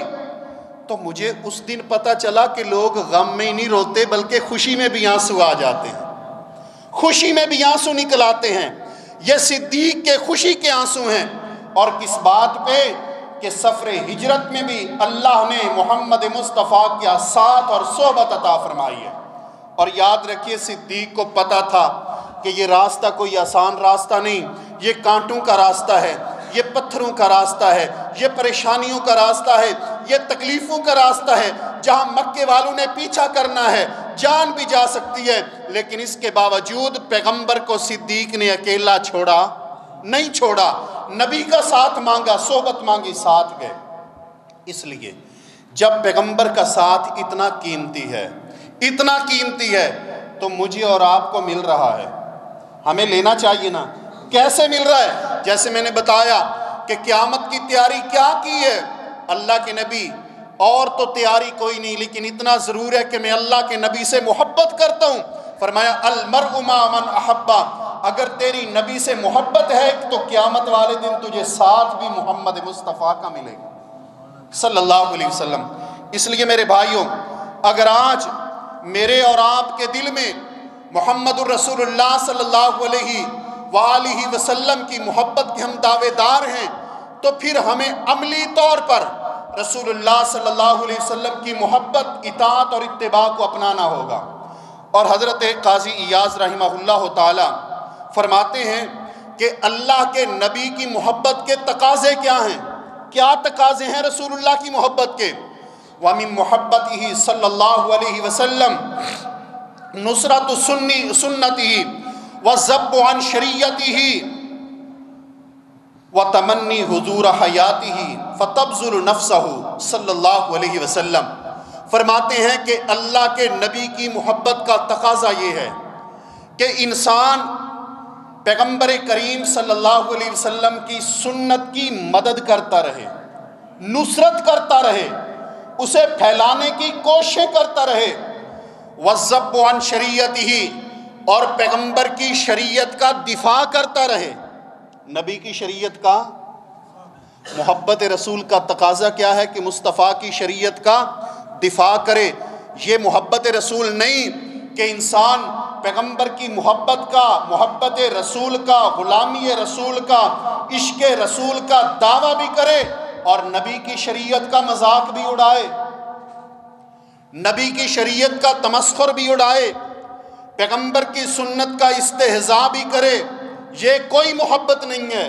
تو مجھے اس دن پتہ چلا کہ لوگ غم میں ہی نہیں روتے بلکہ خوشی میں بھی آنسو آ جاتے ہیں، خوشی میں بھی آنسو نکل آتے ہیں۔ یہ صدیق کے خوشی کے آنسو ہیں، اور کس بات پہ کہ سفر ہجرت میں بھی اللہ نے محمد مصطفیٰ کا ساتھ اور صحبت عطا فرمائی ہے۔ اور یاد رکھیے صدیق کو پتہ تھا کہ یہ راستہ کوئی آسان راستہ نہیں، یہ کانٹوں کا راستہ ہے، یہ پتھروں کا راستہ ہے، یہ پریشانیوں کا راستہ ہے، یہ تکلیفوں کا راستہ ہے، جہاں مکے والوں نے پیچھا کرنا ہے، جان بھی جا سکتی ہے، لیکن اس کے باوجود پیغمبر کو صدیق نے اکیلا نہیں چھوڑا، نبی کا ساتھ مانگا، صحبت مانگی، ساتھ گئے۔ اس لیے جب پیغمبر کا ساتھ اتنا قیمتی ہے تو مجھے اور آپ کو مل رہا ہے، ہمیں لینا چاہیے نا۔ کیسے مل رہا ہے؟ جیسے میں نے بتایا کہ قیامت کی تیاری کیا کی ہے اللہ کے نبی، اور تو تیاری کوئی نہیں، لیکن اتنا ضرور ہے کہ میں اللہ کے نبی سے محبت کرتا ہوں۔ فرمایا المرء مع من احبہ، اگر تیری نبی سے محبت ہے تو قیامت والے دن تجھے ساتھ بھی محمد مصطفیٰ کا ملے گا صلی اللہ علیہ وسلم۔ اس لیے میرے بھائیوں، اگر آج میرے اور آپ کے دل میں محمد الرسول اللہ صلی اللہ علیہ وآلہ وسلم کی محبت کے ہم دعوے دار ہیں، تو پھر ہمیں عملی طور پر رسول اللہ صلی اللہ علیہ وسلم کی محبت، اطاعت اور اتباع کو اپنانا ہوگا۔ اور حضرت قاضی ایاز رحمہ اللہ تعالی فرماتے ہیں کہ اللہ کے نبی کی محبت کے تقاضے کیا ہیں؟ کیا تقاضے ہیں رسول اللہ کی محبت کے؟ وَمِن مُحَبَّتِهِ صلی اللہ علیہ وسلم نصرت سنتہ وَالذَّبُّ عن شریعتہ وتمنی حضور حیاتہ فتبذل نفسہ صلی اللہ علیہ وسلم، فرماتے ہیں کہ اللہ کے نبی کی محبت کا تقاضا یہ ہے کہ انسان پیغمبر کریم صلی اللہ علیہ وسلم کی سنت کی مدد کرتا رہے، نصرت کرتا رہے، اسے پھیلانے کی کوشش کرتا رہے، وَالذَّبُّ عَنْ شَرِيَّتِهِ، اور پیغمبر کی شریعت کا دفاع کرتا رہے۔ نبی کی شریعت کا، محبت رسول کا تقاضا کیا ہے کہ مصطفیٰ کی شریعت کا دفاع کرے۔ یہ محبت رسول نہیں کہ انسان پیغمبر کی محبت کا، محبت رسول کا، غلامی رسول کا، عشق رسول کا دعویٰ بھی کرے اور نبی کی شریعت کا مذاق بھی اڑائے، نبی کی شریعت کا تمسخر بھی اڑائے، پیغمبر کی سنت کا استہزاء بھی کرے۔ یہ کوئی محبت نہیں ہے۔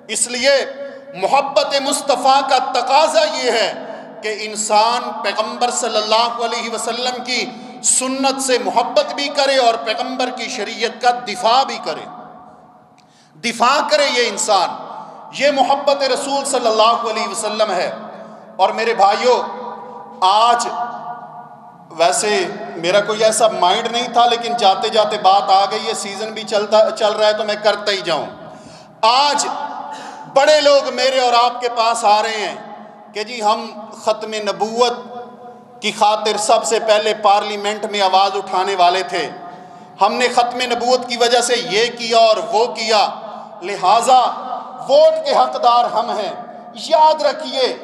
اس لیے محبت مصطفیٰ کا تقاضا یہ ہے کہ انسان پیغمبر صلی اللہ علیہ وسلم کی سنت سے محبت بھی کرے اور پیغمبر کی شریعت کا دفاع بھی کرے، دفاع کرے یہ انسان۔ یہ محبت رسول صلی اللہ علیہ وسلم ہے۔ اور میرے بھائیوں، آج ویسے میرا کوئی ایسا مائنڈ نہیں تھا، لیکن جاتے جاتے بات آ گئی ہے، سیزن بھی چل رہا ہے تو میں کرتا ہی جاؤں۔ آج بڑے لوگ میرے اور آپ کے پاس آ رہے ہیں کہ جی ہم ختم نبوت کی خاطر سب سے پہلے پارلیمنٹ میں آواز اٹھانے والے تھے، ہم نے ختم نبوت کی وجہ سے یہ کیا اور وہ کیا، لہٰذا ووٹ کے حقدار ہم ہیں۔ یاد رکھیے،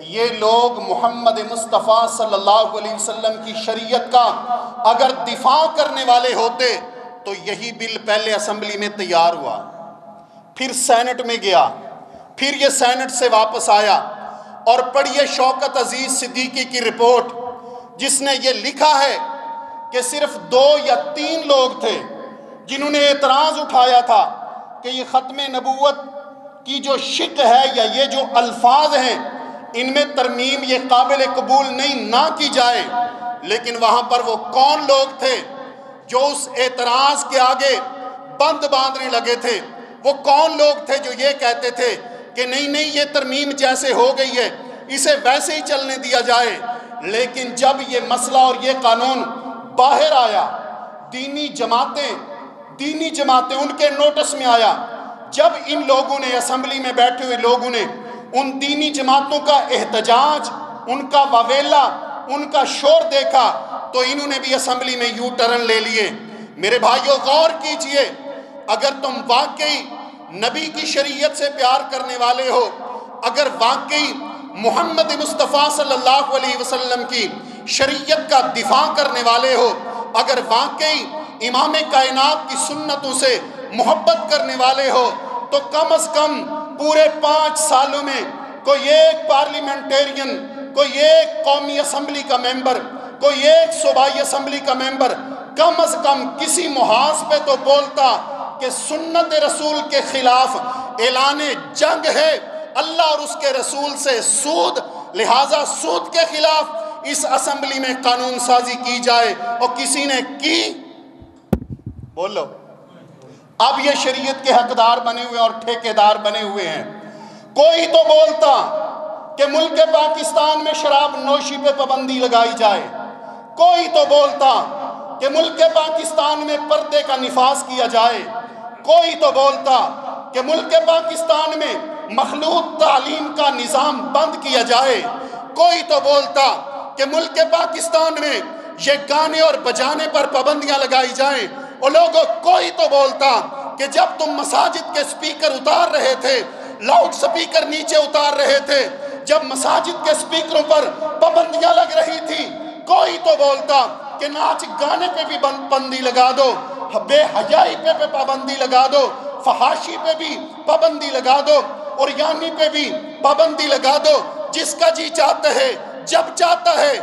یہ لوگ محمد مصطفیٰ صلی اللہ علیہ وسلم کی شریعت کا اگر دفاع کرنے والے ہوتے تو یہی بل پہلے اسمبلی میں تیار ہوا، پھر سینٹ میں گیا، پھر یہ سینٹ سے واپس آیا۔ اور پڑھیے شوکت عزیز صدیقی کی رپورٹ، جس نے یہ لکھا ہے کہ صرف 2 یا 3 لوگ تھے جنہوں نے اعتراض اٹھایا تھا کہ یہ ختم نبوت کی جو شق ہے یا یہ جو الفاظ ہیں ان میں ترمیم یہ قابل قبول نہیں نہ کی جائے۔ لیکن وہاں پر وہ کون لوگ تھے جو اس اعتراض کے آگے بند باندھنے لگے تھے؟ وہ کون لوگ تھے جو یہ کہتے تھے کہ نہیں نہیں یہ ترمیم جیسے ہو گئی ہے اسے ویسے ہی چلنے دیا جائے؟ لیکن جب یہ مسئلہ اور یہ قانون باہر آیا، دینی جماعتیں ان کے نوٹس میں آیا، جب ان لوگوں نے اسمبلی میں بیٹھے ہوئے لوگوں نے ان دینی جماعتوں کا احتجاج، ان کا واویلا، ان کا شور دیکھا تو انہوں نے بھی اسمبلی میں یو ٹرن لے لیے۔ میرے بھائیوں غور کیجئے، اگر تم واقعی نبی کی شریعت سے پیار کرنے والے ہو، اگر واقعی محمد مصطفیٰ صلی اللہ علیہ وسلم کی شریعت کا دفاع کرنے والے ہو، اگر واقعی امام کائنات کی سنتوں سے محبت کرنے والے ہو، تو کم از کم پورے 5 سالوں میں کوئی ایک پارلیمنٹیرین، کوئی ایک قومی اسمبلی کا ممبر، کوئی ایک صوبائی اسمبلی کا ممبر کم از کم کسی محاذ پہ تو بولتا کہ سنت رسول کے خلاف اعلان جنگ ہے، اللہ اور اس کے رسول سے سود، لہٰذا سود کے خلاف اس اسمبلی میں قانون سازی کی جائے، اور کسی نے کی؟ بولو۔ اب یہ شریعت کے حقدار بنے ہوئے اور ٹھیکیدار بنے ہوئے ہیں۔ کوئی تو بولتا کہ ملک پاکستان میں شراب نوشی پہ پابندی لگائی جائے، کوئی تو بولتا کہ ملک پاکستان میں پردے کا نفاذ کیا جائے، کوئی تو بولتا کہ ملک پاکستان میں مخلوط تعلیم کا نظام بند کیا جائے، کوئی تو بولتا کہ ملک پاکستان میں یہ گانے اور بجانے پر پابندیاں لگائی جائیں، اور لوگوں کوئی تو بولتا کہ جب تم مساجد کے سپیکر اتار رہے تھے، لاؤڈ سپیکر نیچے اتار رہے تھے، جب مساجد کے سپیکروں پر پابندیاں لگ رہی تھی، کوئی تو بولتا کہ ناچ گانے پہ بھی پابندی لگا دو، بے حیائی پہ پابندی لگا دو، فحاشی پہ بھی پابندی لگا دو، اور یعنی پہ بھی پابندی لگا دو۔ جس کا جی چاہتا ہے، جب چاہتا ہے،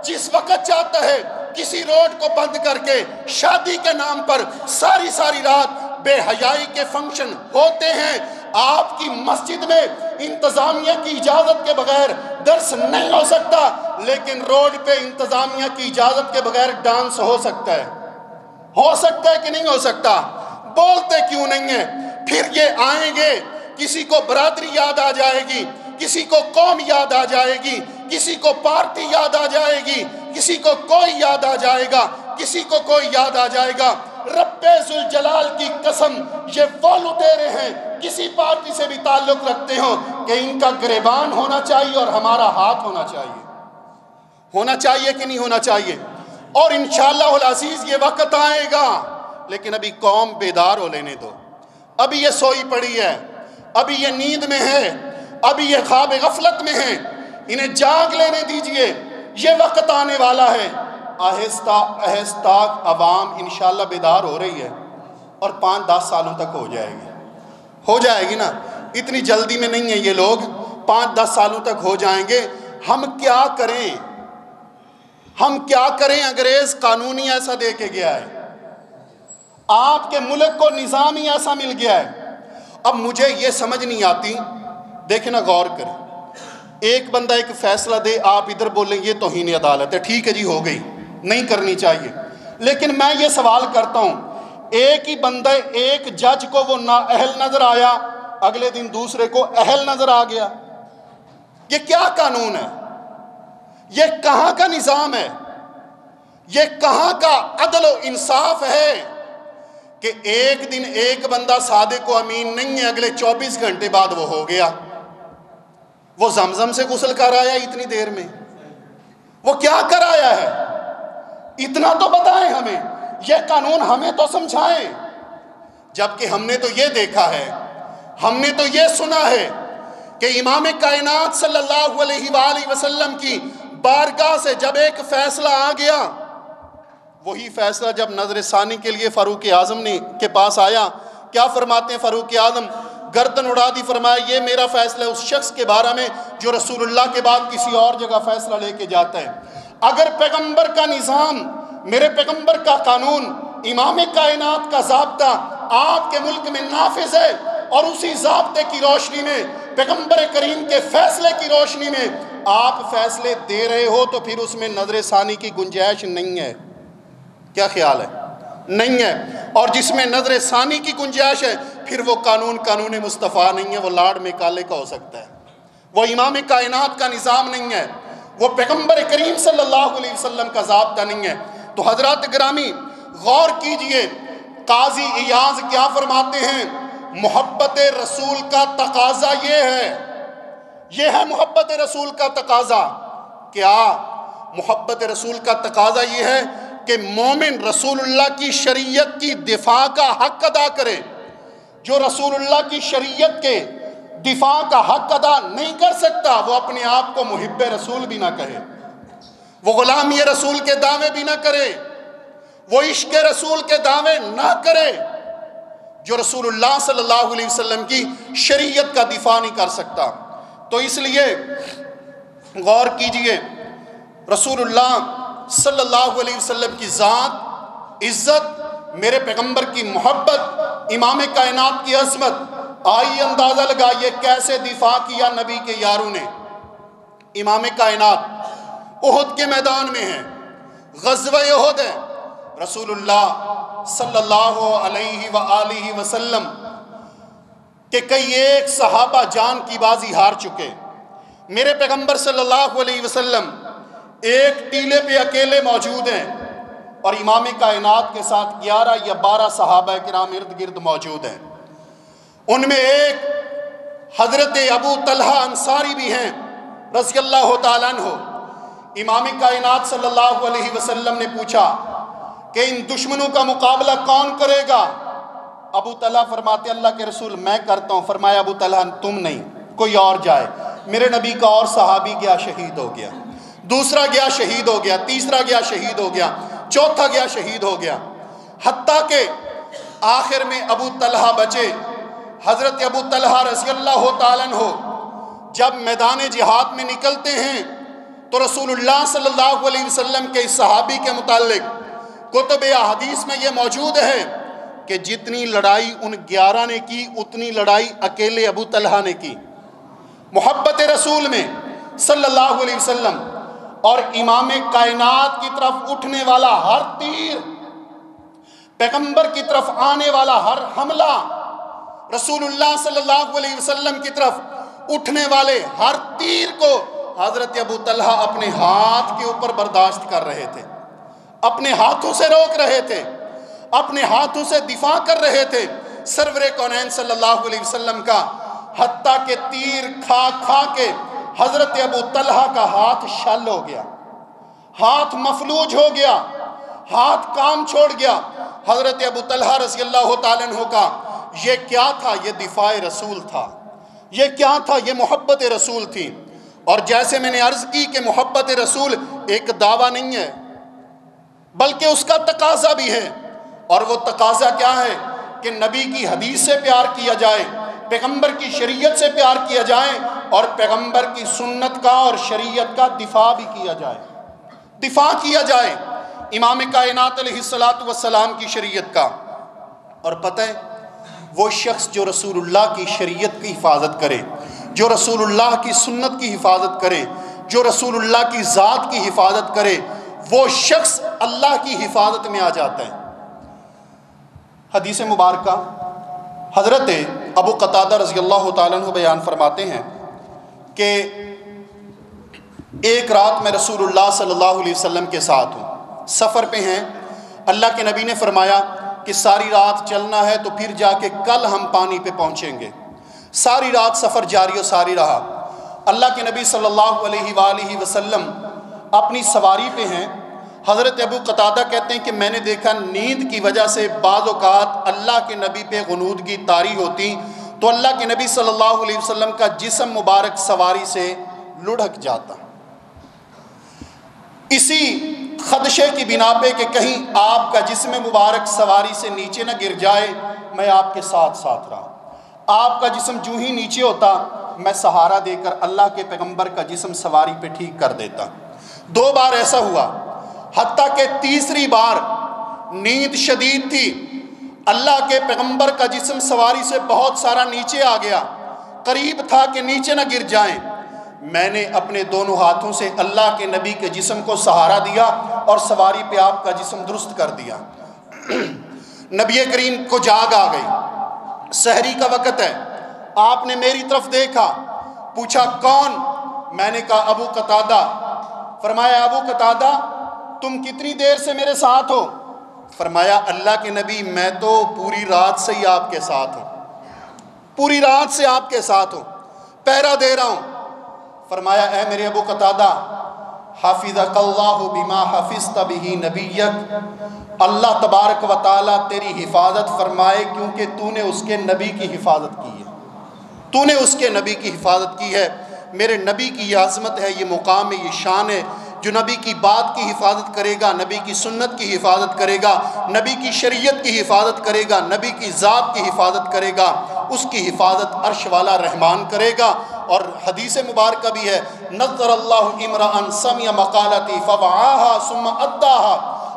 جس وقت چاہتا ہے، کسی روڈ کو بند کر کے شادی کے نام پر ساری رات بے حیائی کے فنکشن ہوتے ہیں۔ آپ کی مسجد میں انتظامیہ کی اجازت کے بغیر درس نہیں ہو سکتا، لیکن روڈ پہ انتظامیہ کی اجازت کے بغیر ڈانس ہو سکتا ہے کہ نہیں ہو سکتا؟ بولتے کیوں نہیں ہیں؟ پھر یہ آئیں گے کسی کو برادری یاد آ جائے گی، کسی کو قوم یاد آ جائے گی، کسی کو پارٹی یاد آ جائے گی، کسی کو کوئی یاد آ جائے گا، کسی کو کوئی یاد آ جائے گا۔ رب ذوالجلال کی قسم، یہ وہ لٹیرے ہیں کسی پارٹی سے بھی تعلق رکھتے ہوں کہ ان کا گریبان ہونا چاہیے اور ہمارا ہاتھ ہونا چاہیے۔ ہونا چاہیے کہ نہیں ہونا چاہیے؟ اور انشاءاللہ العزیز یہ وقت آئے گا، لیکن ابھی قوم بیدار ہو لینے دو۔ ابھی یہ سوئی پڑی ہے، ابھی یہ نیند میں ہے، ابھی یہ خواب غفلت میں ہے، انہیں جاگ لینے دیجئے، یہ وقت آنے والا ہے۔ آہستہ آہستہ عوام انشاءاللہ بیدار ہو رہی ہے اور 5-10 سالوں تک ہو جائے گی نا، اتنی جلدی میں نہیں ہیں یہ لوگ، 5-10 سالوں تک ہو جائیں گے۔ ہم کیا کریں؟ ہم کیا کریں؟ انگریز قانونی ایسا دے کے گیا ہے، آپ کے ملک کو نظامی ایسا مل گیا ہے۔ اب مجھے یہ سمجھ نہیں آتی، دیکھیں نا، غور کریں، ایک بندہ ایک فیصلہ دے، آپ ادھر بولیں یہ توہین عدالت ہے، ٹھیک ہے جی، ہو گئی، نہیں کرنی چاہیے۔ لیکن میں یہ سوال کرتا ہوں، ایک ہی بندہ ایک جج کو وہ نااہل نظر آیا، اگلے دن دوسرے کو اہل نظر آ گیا، یہ کیا قانون ہے؟ یہ کہاں کا نظام ہے؟ یہ کہاں کا عدل و انصاف ہے کہ ایک دن ایک بندہ صادق و امین نہیں ہے، اگلے 24 گھنٹے بعد وہ ہو گیا؟ وہ زمزم سے غسل کر آیا اتنی دیر میں، وہ کیا کر آیا ہے؟ اتنا تو بتائیں ہمیں، یہ قانون ہمیں تو سمجھائیں۔ جبکہ ہم نے تو یہ دیکھا ہے، ہم نے تو یہ سنا ہے کہ امام کائنات صلی اللہ علیہ وآلہ وسلم کی بارگاہ سے جب ایک فیصلہ آ گیا، وہی فیصلہ جب نظر ثانی کے لیے فاروق اعظم کے پاس آیا، کیا فرماتے ہیں فاروق اعظم؟ گردن اڑا دی، فرمایا یہ میرا فیصلہ ہے اس شخص کے بارے میں جو رسول اللہ کے بعد کسی اور جگہ فیصلہ لے کے جاتا ہے۔ اگر پیغمبر کا نظام، میرے پیغمبر کا قانون، امام کائنات کا ضابطہ آپ کے ملک میں نافذ ہے، اور اسی ضابطے کی روشنی میں، پیغمبر کریم کے فیصلے کی روشنی میں آپ فیصلے دے رہے ہو، تو پھر اس میں نظر ثانی کی گنجائش نہیں ہے۔ کیا خیال ہے؟ نہیں ہے۔ اور جس میں نظر ثانی کی گنجائش ہے، پھر وہ قانون مصطفیٰ نہیں ہے، وہ لاڈ میں کالے کا ہو سکتا ہے، وہ امام کائنات کا نظام نہیں ہے، وہ پیغمبر کریم صلی اللہ علیہ وسلم کا ضابطہ نہیں ہے۔ تو حضرات گرامی غور کیجئے، قاضی ایاز کیا فرماتے ہیں؟ محبت رسول کا تقاضا یہ ہے محبت رسول کا تقاضا۔ کیا محبت رسول کا تقاضا یہ ہے کہ مومن رسول اللہ کی شریعت کی دفاع کا حق ادا کرے؟ جو رسول اللہ کی شریعت کے دفاع کا حق ادا نہیں کر سکتا، وہ اپنے آپ کو محب رسول بھی نہ کہے، وہ غلامی رسول کے دعوے بھی نہ کرے، وہ عشق رسول کے دعوے نہ کرے۔ جو رسول اللہ صلی اللہ علیہ وسلم کی شریعت کا دفاع نہیں کر سکتا۔ تو اس لیے غور کیجئے، رسول اللہ صلی اللہ علیہ وسلم کی ذات، عزت، میرے پیغمبر کی محبت، امام کائنات کی عظمت، آئیے اندازہ لگائیے کیسے دفاع کیا نبی کے یاروں نے۔ امام کائنات احد کے میدان میں ہیں، غزوہ احد ہے، رسول اللہ صلی اللہ علیہ وآلہ وسلم کہ کئی ایک صحابہ جان کی بازی ہار چکے، میرے پیغمبر صلی اللہ علیہ وسلم ایک ٹیلے پہ اکیلے موجود ہیں، اور امام کائنات کے ساتھ 11 یا 12 صحابہ کرام ارد گرد موجود ہیں۔ ان میں ایک حضرت ابو طلحہ انصاری بھی ہیں رضی اللہ تعالیٰ عنہ۔ امام کائنات صلی اللہ علیہ وسلم نے پوچھا کہ ان دشمنوں کا مقابلہ کون کرے گا؟ ابو طلحہ فرماتے اللہ کے رسول میں کرتا ہوں۔ فرمایا ابو طلحہ تم نہیں، کوئی اور جائے۔ میرے نبی کا اور صحابی گیا شہید ہو گیا، دوسرا گیا شہید ہو گیا، تیسرا گیا شہید ہو گیا، چوتھا گیا شہید ہو گیا، حتیٰ کہ آخر میں ابو طلحہ بچے۔ حضرت ابو طلحہ رضی اللہ تعالیٰ عنہ جب میدان جہاد میں نکلتے ہیں تو رسول اللہ صلی اللہ علیہ وسلم کے اس صحابی کے متعلق کتب احادیث میں یہ موجود ہے کہ جتنی لڑائی ان 11 نے کی اتنی لڑائی اکیلے ابو طلحہ نے کی، محبت رسول میں صلی اللہ علیہ وسلم۔ اور امام کائنات کی طرف اٹھنے والا ہر تیر، پیغمبر کی طرف آنے والا ہر حملہ رسول اللہ صلی اللہ علیہ وسلم کی طرف اٹھنے والے ہر تیر کو حضرت ابو طلحہ اپنے ہاتھ کے اوپر برداشت کر رہے تھے، اپنے ہاتھوں سے روک رہے تھے، اپنے ہاتھوں سے دفاع کر رہے تھے سرور کونین صلی اللہ علیہ وسلم کا، حتیٰ کہ تیر کھا کھا کے حضرت ابو طلحہ کا ہاتھ شل ہو گیا، ہاتھ مفلوج ہو گیا، ہاتھ کام چھوڑ گیا۔ حضرت ابو طلحہ رضی اللہ تعالیٰ عنہ کا یہ کیا تھا؟ یہ دفاع رسول تھا، یہ کیا تھا؟ یہ محبت رسول تھی۔ اور جیسے میں نے عرض کی کہ محبت رسول ایک دعویٰ نہیں ہے بلکہ اس کا تقاضا بھی ہے، اور وہ تقاضا کیا ہے کہ نبی کی حدیث سے پیار کیا جائے، پیغمبر کی شریعت سے پیار کیا جائے، اور پیغمبر کی سنت کا اور شریعت کا دفاع بھی کیا جائے، دفاع کیا جائے امام کائنات علیہ السلام کی شریعت کا۔ اور پتہ ہے وہ شخص جو رسول اللہ کی شریعت کی حفاظت کرے، جو رسول اللہ کی سنت کی حفاظت کرے، جو رسول اللہ کی ذات کی حفاظت کرے، وہ شخص اللہ کی حفاظت میں آ جاتا ہے۔ حدیث مبارکہ حضرت ابو قتادہ رضی اللہ تعالیٰ عنہ بیان فرماتے ہیں کہ ایک رات میں رسول اللہ صلی اللہ علیہ وسلم کے ساتھ ہوں، سفر پہ ہیں، اللہ کے نبی نے فرمایا کہ ساری رات چلنا ہے تو پھر جا کے کل ہم پانی پہ پہنچیں گے۔ ساری رات سفر جاری و ساری رہا۔ اللہ کے نبی صلی اللہ علیہ وآلہ وسلم اپنی سواری پہ ہیں۔ حضرت ابو قتادہ کہتے ہیں کہ میں نے دیکھا نیند کی وجہ سے بعض اوقات اللہ کے نبی پہ غنودگی طاری ہوتی تو اللہ کے نبی صلی اللہ علیہ وسلم کا جسم مبارک سواری سے لڑھک جاتا، اسی خدشے کی بنا پہ کہ کہیں آپ کا جسم مبارک سواری سے نیچے نہ گر جائے، میں آپ کے ساتھ ساتھ رہا۔ آپ کا جسم جو ہی نیچے ہوتا میں سہارا دے کر اللہ کے پیغمبر کا جسم سواری پہ ٹھیک کر دیتا۔ 2 بار ایسا ہوا، حتیٰ کہ تیسری بار نیند شدید تھی، اللہ کے پیغمبر کا جسم سواری سے بہت سارا نیچے آ گیا، قریب تھا کہ نیچے نہ گر جائیں۔ میں نے اپنے دونوں ہاتھوں سے اللہ کے نبی کے جسم کو سہارا دیا اور سواری پہ آپ کا جسم درست کر دیا۔ نبی کریم کو جاگ آ گئی، سحری کا وقت ہے، آپ نے میری طرف دیکھا، پوچھا کون؟ میں نے کہا ابو قتادہ۔ فرمایا ابو قتادہ تم کتنی دیر سے میرے ساتھ ہو؟ فرمایا اللہ کے نبی میں تو پوری رات سے ہی آپ کے ساتھ ہوں، پوری رات سے آپ کے ساتھ ہوں، پہرا دے رہا ہوں۔ فرمایا اے میرے ابو قتادہ حافظک اللہ بما حفظت بہ نبیک، اللہ تبارک و تعالیٰ تیری حفاظت فرمائے کیونکہ تو نے اس کے نبی کی حفاظت کی ہے، تو نے اس کے نبی کی حفاظت کی ہے۔ میرے نبی کی یہ عظمت ہے، یہ مقام ہے، یہ شان ہے، جو نبی کی بات کی حفاظت کرے گا، نبی کی سنت کی حفاظت کرے گا، نبی کی شریعت کی حفاظت کرے گا، نبی کی ذات کی حفاظت کرے گا، اس کی حفاظت عرش والا رحمان کرے گا۔ اور حدیث مبارکہ بھی ہے نظر اللہ امرأً سمع مقالتی فوعاها ثم اداها،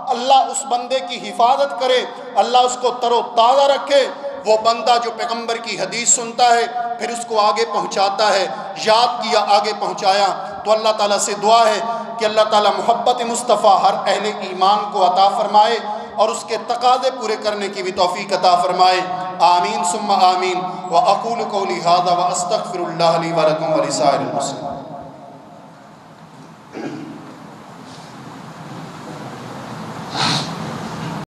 اللہ اس بندے کی حفاظت کرے، اللہ اس کو تر و تازہ رکھے۔ وہ بندہ جو پیغمبر کی حدیث سنتا ہے پھر اس کو آگے پہنچاتا ہے، یاد کیا آگے پہنچایا۔ تو اللہ تعالیٰ سے دعا ہے کہ اللہ تعالیٰ محبت مصطفیٰ ہر اہل ایمان کو عطا فرمائے اور اس کے تقاضے پورے کرنے کی بھی توفیق عطا فرمائے۔ آمین ثم آمین۔ وأقول قولی ھذا وأستغفر اللہ لی ولکم ولسائر المسلمین۔